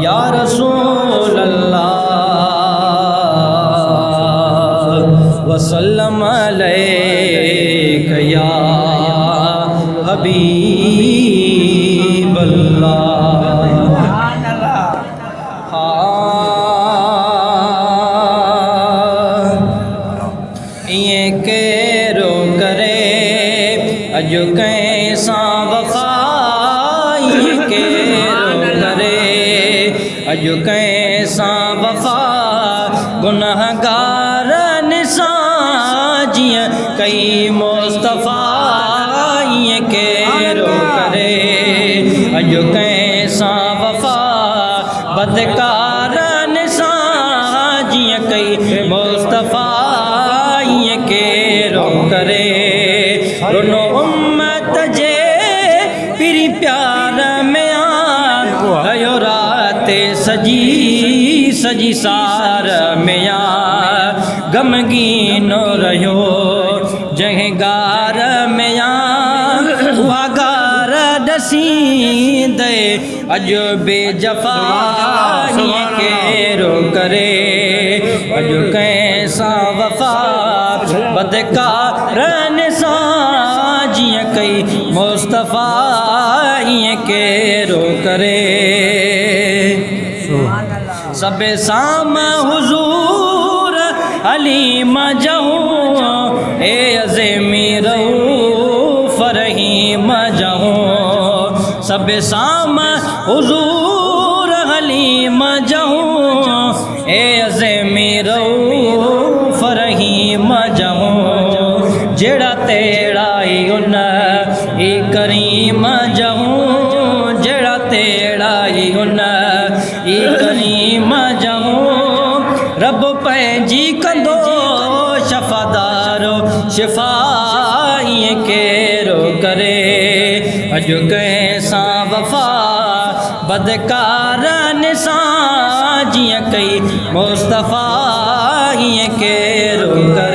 या रसूल अल्लाह वसल्लम अलैका या हबीब अल्लाह। ये केरो करे अजो कैसा वफा, ये केरो करे अजो कैसा वफा, गुनहगार निसां जियां कई मुस्तफ़ा। ये केरो करे अजो कैसा वफा, बदकार निसां जियां कई मुस्तफ़ा। ये केरो करे रुनो उम्मत जे पिरी प्यार में आयो रात सजी सजी सार में आ, गमगीनो रहो जहीं गार में आ, वागार दसी दे अजो बेजफा। ये केरो करे अजो कैसा वफा, बदकार निसां जियां कई मुस्तफ़ा। ये केरो करे सबे साम हुजूर हलीम जहूं, ए अज़ीमी रऊफ़ रहीम जहूं। सबे साम हुजूर हलीम जहूं, ए अज़ीमी रऊफ़ रहीम जहूं। जेड़ा तेड़ा ही उन ई करीम जहूं, जेड़ा तेड़ा ही उन ई करीम जहूं। रब पंहिंजी कंदो शफ़ादारो शिफ़ा। ये केरो करे अजो कैसा वफ़ा, बदकार निसां जियां कई मुस्तफ़ा। ये केरो करे